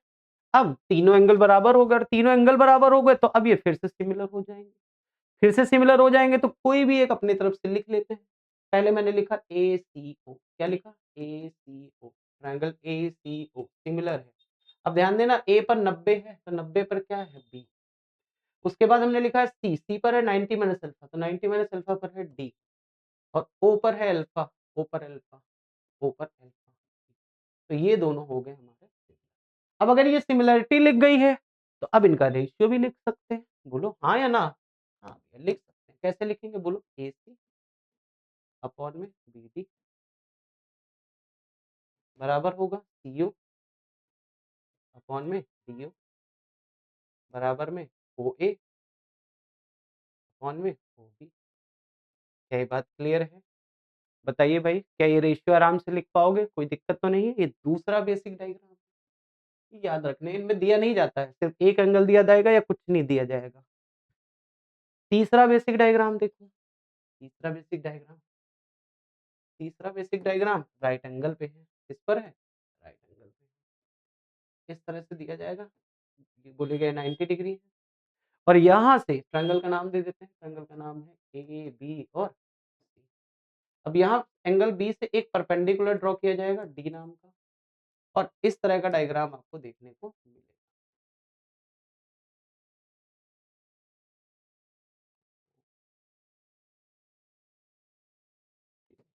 S1: अब तीनों एंगल बराबर हो गए और तीनों एंगल बराबर हो गए तो अब ये फिर से सिमिलर हो जाएँगे। फिर से सिमिलर हो जाएँगे तो कोई भी एक अपनी तरफ से लिख लेते हैं। पहले मैंने लिखा ACO क्या लिखा? ACO ट्रायंगल ACO सिमिलर है। अब ध्यान देना A पर 90 है तो 90 पर क्या है B। उसके बाद हमने लिखा है C पर है 90 माइनस अल्फा तो 90 माइनस अल्फा पर है D और O पर है अल्फा, O पर अल्फा, O पर अल्फा। तो ये दोनों हो गए हमारे। अब अगर ये सिमिलैरिटी लिख गई है तो अब इनका रेशियो भी लिख सकते हैं। बोलो हाँ या ना? हाँ भैया लिख सकते हैं। कैसे लिखेंगे बोलो? AC अपॉन में BD बराबर होगा CO अपॉन में DO बराबर में OA अपॉन में OB। क्या ये बात क्लियर है? बताइए भाई, क्या ये रेशियो आराम से लिख पाओगे? कोई दिक्कत तो नहीं है? ये दूसरा बेसिक डायग्राम है। याद रखना इनमें दिया नहीं जाता है, सिर्फ एक एंगल दिया जाएगा या कुछ नहीं दिया जाएगा। तीसरा बेसिक डायग्राम देखो, तीसरा बेसिक डायग्राम, तीसरा बेसिक डायग्राम राइट एंगल पे है। किस पर है? राइट एंगल पे। इस तरह से दिया जाएगा, ये बोलेगा 90 डिग्री है और यहाँ से ट्रायंगल का नाम दे देते हैं। ट्रायंगल का नाम है ए बी और सी। अब यहाँ एंगल बी से एक परपेंडिकुलर ड्रॉ किया जाएगा डी नाम का और इस तरह का डायग्राम आपको देखने को मिलेगा।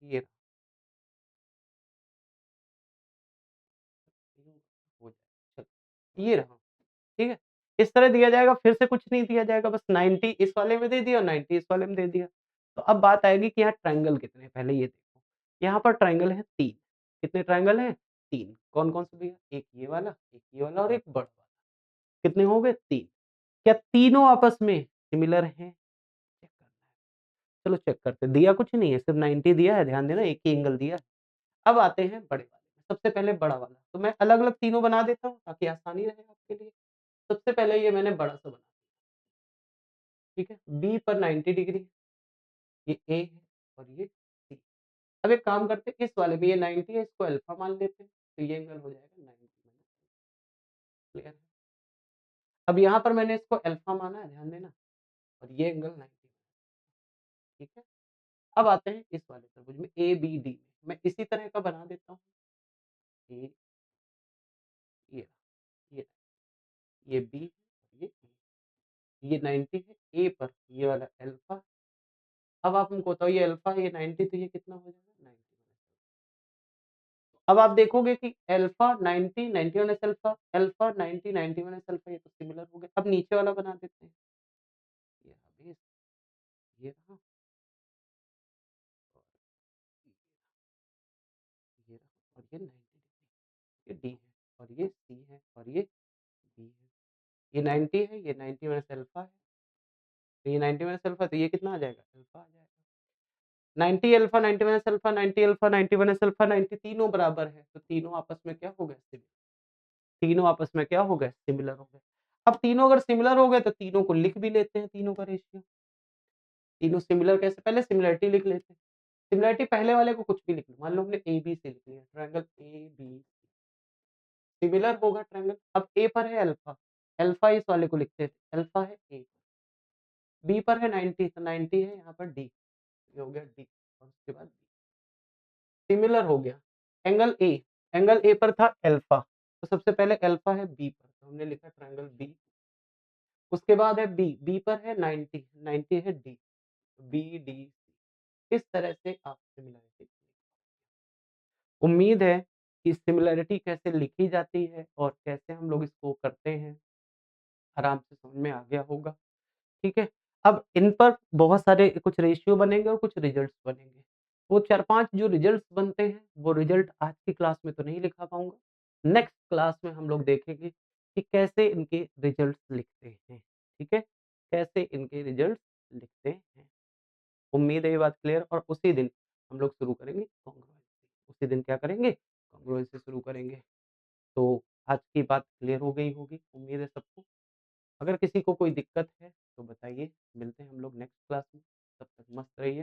S1: ये रहा, हो जाए चलो ये रहा, ठीक है। इस तरह दिया जाएगा, फिर से कुछ नहीं दिया जाएगा, बस 90 इस वाले में दे दिया और 90 इस वाले में दे दिया। तो अब बात आएगी कि यहाँ ट्रायंगल कितने हैं, पहले ये देखो। यहाँ पर ट्रायंगल है 3। कितने ट्रायंगल हैं? 3। कौन-कौन से भैया? एक ये वाला और एक बड़ा वाला। कितने हो गए? 3। क्या तीनों आपस में सिमिलर हैं? चेक करना है। चलो चेक करते हैं। दिया कुछ नहीं है, सिर्फ 90 दिया है, ध्यान देना एक ही एंगल दिया है। अब आते हैं बड़े वाले में। सबसे पहले बड़ा वाला, तो मैं अलग-अलग तीनों बना देता हूँ ताकि आसानी रहे आपके लिए। सबसे पहले ये मैंने बड़ा सा बना, ठीक है? बी पर 90 डिग्री, ये ए है और ये सी। अब एक काम करते हैं, इस वाले में ये 90 है, इसको अल्फा मान लेते हैं, तो ये एंगल हो जाएगा 90 क्लियर है? अब यहाँ पर मैंने इसको अल्फा माना है, ध्यान देना, और ये एंगल 90 ठीक है? अब आते हैं इस वाले त्रिभुज में ABD में, मैं इसी तरह का बना देता हूँ। ए ये ये बी ये A, ये 90 है ए पर, ये वाला अल्फा। अब आप हमको बताओ ये अल्फा है, ये 90 तो ये कितना हो जाएगा? 90। अब आप देखोगे कि alpha 90, 90 minus alpha, alpha 90, 90 minus alpha, ये तो सिमिलर हो गया। अब नीचे वाला बना देते हैं। ये रहा बेस, ये रहा और ये रहा और ये 90 डिग्री, ये डी है और ये सी है और ये बी है। ये 90 है, ये 90 माइनस अल्फा है, तो ये 90 माइनस अल्फा, तो ये कितना आ जाएगा? अल्फा आ जाएगा। 90 alpha, 90 minus alpha, 90 alpha, 90 minus alpha, 90 तीनों बराबर है, तो तीनों आपस में क्या हो गए? सिमिलर। तीनों आपस में क्या हो गए? सिमिलर हो गए। अब तीनों अगर सिमिलर हो गए तो तीनों को लिख भी लेते हैं, तीनों का रेशियो। तीनों सिमिलर कैसे? पहले सिमिलैरिटी लिख लेते हैं। सिमिलैरिटी पहले वाले को कुछ भी लिख लो, मान लो हमने ए बी से लिख लिया, ट्रायंगल ए बी सिमिलर होगा ट्रायंगल। अब ए पर है अल्फा, अल्फा इस वाले को लिखते थे, अल्फा है ए। बी पर है 90 तो 90 है यहाँ पर डी, ये हो गया डी और उसके बाद बी सिमिलर हो गया। एंगल ए पर था अल्फा, तो सबसे पहले अल्फा है बी पर, तो हमने लिखा ट्रायंगल बी। उसके बाद है बी, बी पर है 90, 90 है डी, बी डी सी। इस तरह से आप सिमिलरिटी, उम्मीद है कि सिमिलैरिटी कैसे लिखी जाती है और कैसे हम लोग इसको करते हैं, आराम से समझ में आ गया होगा, ठीक है? अब इन पर बहुत सारे कुछ रेशियो बनेंगे और कुछ रिजल्ट्स बनेंगे। वो 4-5 जो रिजल्ट्स बनते हैं, वो रिजल्ट आज की क्लास में तो नहीं लिखा पाऊँगा। नेक्स्ट क्लास में हम लोग देखेंगे कि कैसे इनके रिजल्ट्स लिखते हैं, ठीक है? कैसे इनके रिजल्ट्स लिखते हैं। उम्मीद है ये बात क्लियर, और उसी दिन हम लोग शुरू करेंगे कॉन्ग्रुएंसी। उसी दिन क्या करेंगे? कॉन्ग्रुएंसी शुरू करेंगे। तो आज की बात क्लियर हो गई होगी, उम्मीद है सबको। अगर किसी को कोई दिक्कत है तो बताइए, मिलते हैं हम लोग नेक्स्ट क्लास में। तब तक मस्त रहिए।